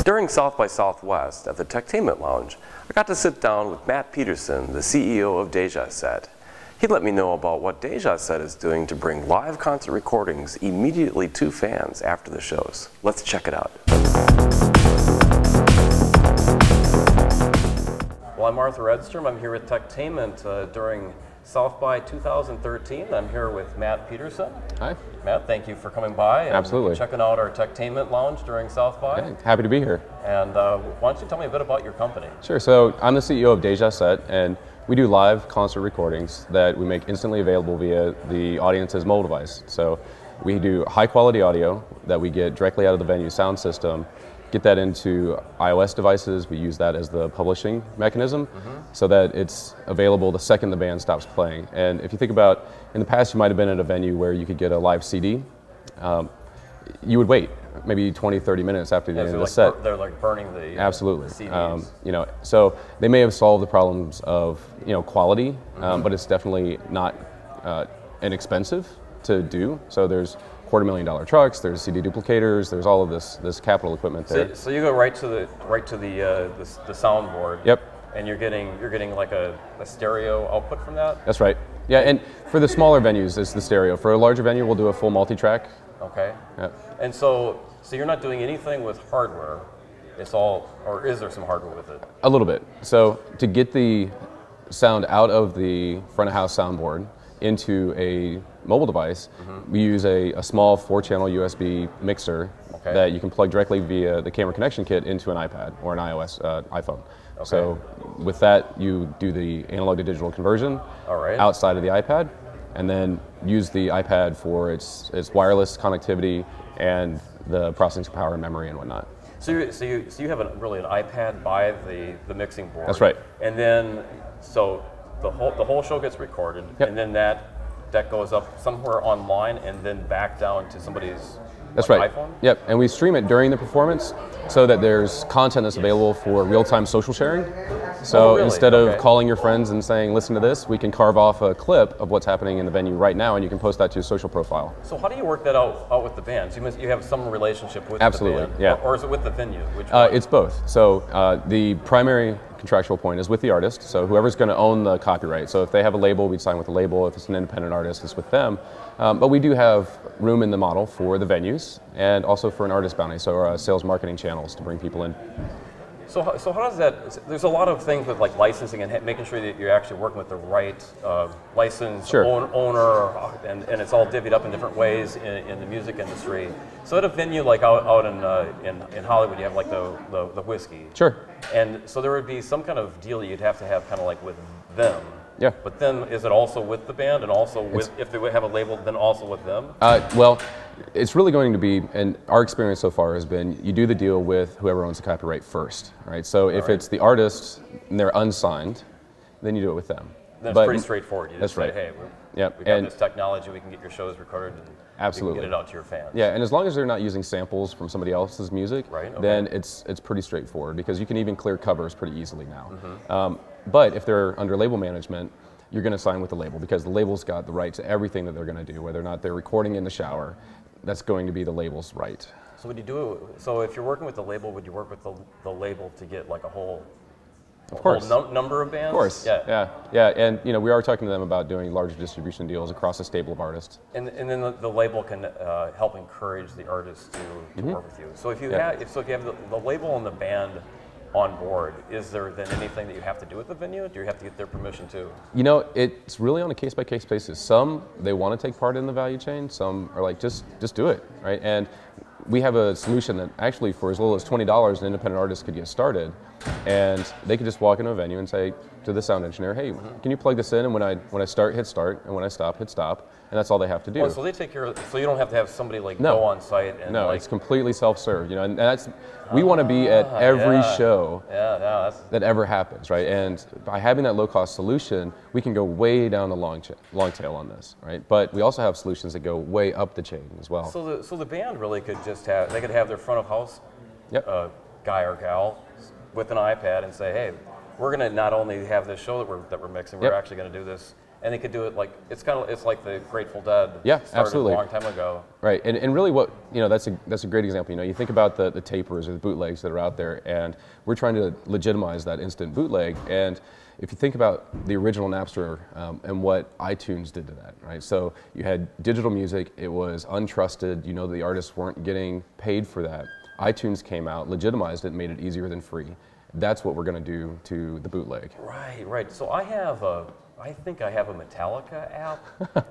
during South by Southwest at the TechTainment Lounge, I got to sit down with Matt Peterson, the CEO of Dejaset. He let me know about what Dejaset is doing to bring live concert recordings immediately to fans after the shows. Let's check it out. Well, I'm Arthur Edstrom. I'm here with TechTainment during South by 2013. I'm here with Matt Peterson. Hi. Matt, thank you for coming by and Absolutely. checking out our TechTainment Lounge during South by. Okay. Happy to be here. And why don't you tell me a bit about your company? Sure. So I'm the CEO of Dejaset, and we do live concert recordings that we make instantly available via the audience's mobile device. So we do high quality audio that we get directly out of the venue sound system, get that into iOS devices. We use that as the publishing mechanism so that it's available the second the band stops playing. And if you think about, in the past you might have been at a venue where you could get a live CD. You would wait maybe 20, 30 minutes after the end of the set. They're like burning the Absolutely. The CDs. You know, so they may have solved the problems of quality, but it's definitely not inexpensive to do. So there's $250,000 trucks, there's CD duplicators, there's all of this capital equipment there. So you go right to the soundboard. Yep. And you're getting like a stereo output from that? That's right. Yeah, and for the smaller venues, it's the stereo. For a larger venue, we'll do a full multi-track. Okay. Yep. And so you're not doing anything with hardware. It's all, or is there some hardware with it? A little bit. So to get the sound out of the front of house soundboard into a mobile device, we use a small 4-channel USB mixer that you can plug directly via the camera connection kit into an iPad or an iOS iPhone. Okay. So with that, you do the analog to digital conversion outside of the iPad, and then use the iPad for its wireless connectivity and the processing power and memory and whatnot. So you have really an iPad by the mixing board. That's right. And then so the whole show gets recorded, and then that goes up somewhere online and then back down to somebody's iPhone? Yep, and we stream it during the performance so that there's content that's available for real-time social sharing. So instead of calling your friends and saying, listen to this, we can carve off a clip of what's happening in the venue right now, and you can post that to your social profile. So how do you work that out with the bands? You have some relationship with the band? Yeah. Or is it with the venue? Which one? It's both. So the primary contractual point is with the artist, so whoever's going to own the copyright. So if they have a label, we'd sign with the label. If it's an independent artist, it's with them. But we do have room in the model for the venues and also for an artist bounty, so our sales marketing channels to bring people in. So how does that, there's a lot of things with like licensing and making sure that you're actually working with the right licensed owner, and it's all divvied up in different ways in the music industry. So at a venue like out in Hollywood, you have like the whiskey. Sure. And so there would be some kind of deal you'd have to have kind of like with them. Yeah. But then is it also with the band and also with, if they would have a label, then also with them? Well, it's really going to be, and our experience so far has been, you do the deal with whoever owns the copyright first, right? So if it's the artist and they're unsigned, then you do it with them. Then it's pretty straightforward. You just say, hey, we got this technology, we can get your shows recorded and you can get it out to your fans. Yeah, and as long as they're not using samples from somebody else's music, then it's pretty straightforward, because you can even clear covers pretty easily now. But if they're under label management, you're going to sign with the label, because the label's got the right to everything that they're going to do, whether or not they're recording in the shower. That's going to be the label's right. So would you do? So if you're working with the label, would you work with the label to get like a whole? Whole number of bands? Of course. Yeah. And we are talking to them about doing larger distribution deals across a stable of artists. And then the label can help encourage the artists to work with you. So if you have the label and the band on board, is there then anything that you have to do with the venue? Do you have to get their permission too? It's really on a case-by-case basis. Some, they want to take part in the value chain. Some are like, just do it, right? And we have a solution that actually, for as little as $20, an independent artist could get started, and they could just walk into a venue and say to the sound engineer, hey, can you plug this in, and when I start, hit start, and when I stop, hit stop, and that's all they have to do. Oh, so they take care of, so you don't have to have somebody like go on site and it's completely self-serve, and that's, we want to be at every show that ever happens, right? And by having that low-cost solution, we can go way down the long tail on this, right? But we also have solutions that go way up the chain as well. So the band really could just have, they could have their front of house guy or gal with an iPad and say, hey, we're going to not only have this show that we're mixing, we're actually going to do this And they could do it like it's like the Grateful Dead. Yeah, started absolutely. A long time ago. Right, and really, what that's a great example. You think about the tapers or the bootlegs that are out there, and we're trying to legitimize that instant bootleg. And if you think about the original Napster and what iTunes did to that, right? So you had digital music; it was untrusted. The artists weren't getting paid for that. iTunes came out, legitimized it, and made it easier than free. That's what we're going to do to the bootleg. Right. So I think I have a Metallica app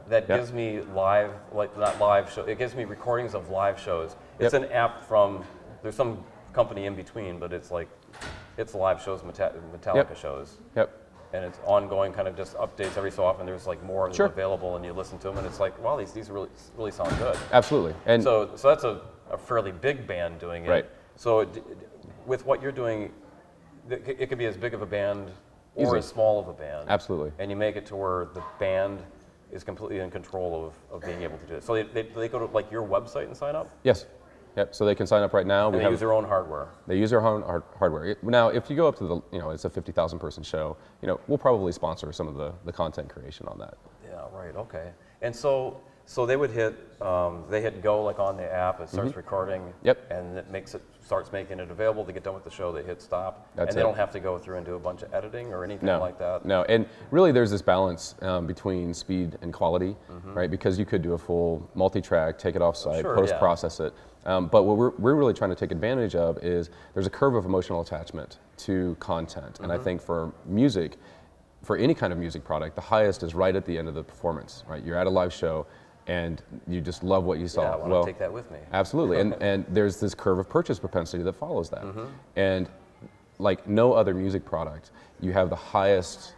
that gives me not live show. It gives me recordings of live shows. It's an app from, there's some company in between, but it's live shows, Metallica shows. Yep. And it's ongoing, kind of just updates every so often. There's like more of them available, and you listen to them, and it's like, wow, these really sound good. Absolutely. And so that's a fairly big band doing it. Right. So with what you're doing, it could be as big of a band or as small of a band. Absolutely. And you make it to where the band is completely in control of being able to do it. So they go to like your website and sign up? Yes. Yep. So they can sign up right now. And they use their own hardware. They use their own hardware. Now, if you go up to it's a 50,000 person show, we'll probably sponsor some of the content creation on that. Yeah, right, okay. And so they would hit go like on the app, it starts recording. Yep. And it starts making it available. They get done with the show, they hit stop. That's and they don't have to go through and do a bunch of editing or anything like that. No, and really there's this balance between speed and quality, right? Because you could do a full multi-track, take it off-site, post-process it. But what we're really trying to take advantage of is there's a curve of emotional attachment to content. And I think for music, for any kind of music product, the highest is right at the end of the performance, right? You're at a live show and you just love what you saw. Yeah, I want to take that with me. Absolutely, and there's this curve of purchase propensity that follows that. And like no other music product, you have the highest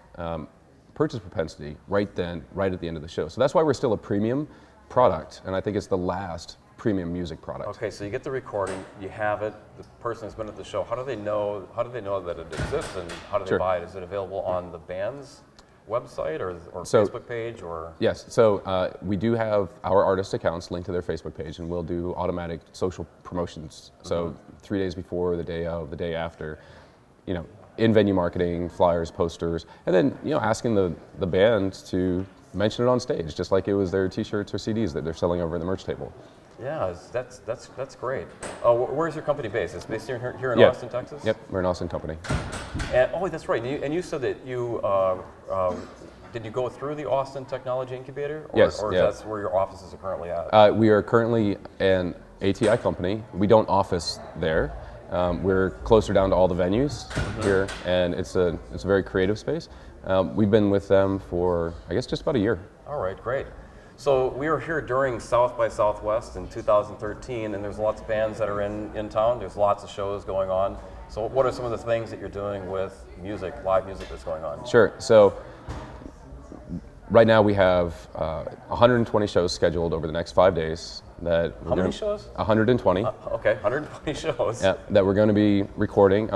purchase propensity right at the end of the show. So that's why we're still a premium product, and I think it's the last premium music product. Okay, so you get the recording, you have it, the person has been at the show. How do they know that it exists, and how do they buy it? Is it available on the band's website or Facebook page or? Yes, so we do have our artist accounts linked to their Facebook page, and we'll do automatic social promotions. So 3 days before, the day of, the day after, in-venue marketing, flyers, posters, and then asking the band to mention it on stage, just like it was their T-shirts or CDs that they're selling over at the merch table. Yeah, that's great. Where's your company based? It's based here in Austin, Texas? Yep, we're an Austin company. And that's right. And you said that you did you go through the Austin Technology Incubator? Or that's where your offices are currently at? We are currently an ATI company. We don't office there. We're closer down to all the venues here, and it's a very creative space. We've been with them for, I guess, just about a year. All right, great. So we were here during South by Southwest in 2013, and there's lots of bands that are in town. There's lots of shows going on. So what are some of the things that you're doing with music, live music that's going on? Sure. So right now we have 120 shows scheduled over the next 5 days. How many shows? 120. Okay, 120 shows. Yeah, that we're going to be recording.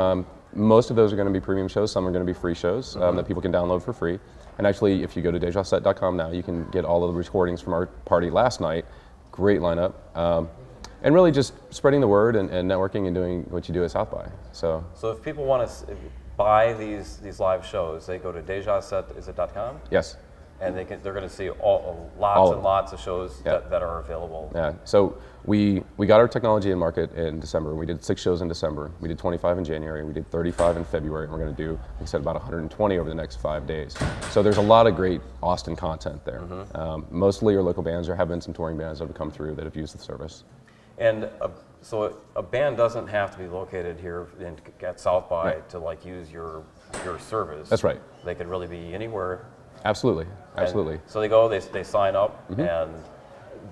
Most of those are going to be premium shows. Some are going to be free shows that people can download for free. And actually, if you go to dejaset.com now, you can get all of the recordings from our party last night. Great lineup. And really just spreading the word and networking and doing what you do at South by. So if people want to buy these live shows, they go to dejaset.com? Yes. And they're going to see lots of shows that are available. Yeah. So we got our technology in market in December. We did 6 shows in December. We did 25 in January. We did 35 in February. And we're going to do, like I said, about 120 over the next 5 days. So there's a lot of great Austin content there. Mostly your local bands. There have been some touring bands that have come through that have used the service. And so a band doesn't have to be located here at South by to use your service. That's right. They could really be anywhere. Absolutely. And so they go, they sign up, and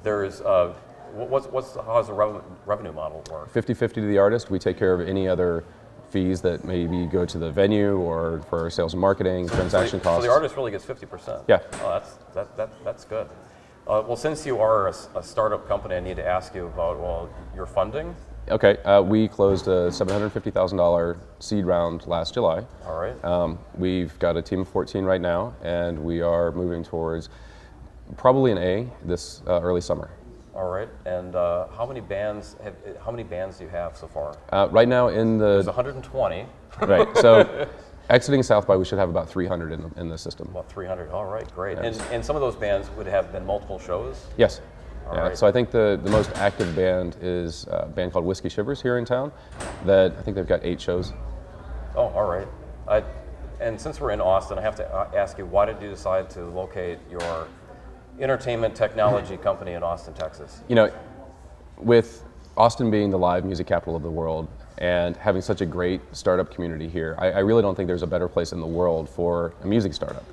there's how's the revenue model work? 50-50 to the artist. We take care of any other fees that maybe go to the venue or for sales and marketing, transaction costs. So the artist really gets 50%. Yeah. Oh, that's good. Well, since you are a startup company, I need to ask you about your funding. Okay, we closed a $750,000 seed round last July. All right. We've got a team of 14 right now, and we are moving towards probably an A this early summer. All right. And how many bands do you have so far? Right now there's 120. Right. So Exiting South by, we should have about 300 in the system. About 300. All right, great. Yes. And some of those bands would have been multiple shows? Yes. All yeah. right. So I think the most active band is a band called Whiskey Shivers here in town. That I think they've got 8 shows. Oh, all right. And since we're in Austin, I have to ask you, why did you decide to locate your entertainment technology company in Austin, Texas? You know, with Austin being the live music capital of the world and having such a great startup community here, I really don't think there's a better place in the world for a music startup.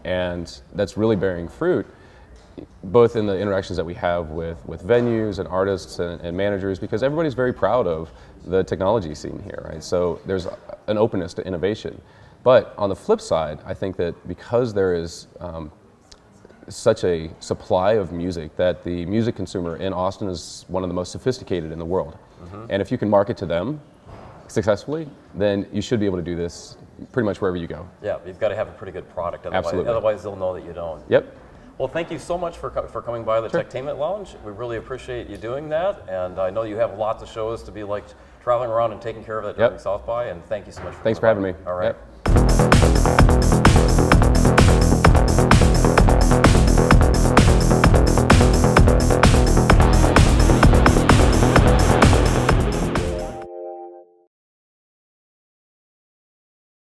And that's really bearing fruit, both in the interactions that we have with venues and artists and managers, because everybody's very proud of the technology scene here, right? So there's an openness to innovation. But on the flip side, I think that because there is such a supply of music, that the music consumer in Austin is one of the most sophisticated in the world. Mm-hmm. And if you can market to them successfully, then you should be able to do this pretty much wherever you go. Yeah, you've got to have a pretty good product, Absolutely. Otherwise they'll know that you don't. Yep. Well, thank you so much for coming by the Sure. TechTainment Lounge. We really appreciate you doing that, and I know you have lots of shows to be like traveling around and taking care of that during Yep. South by, and thank you so much for Thanks for coming having by. me. All right. Yep.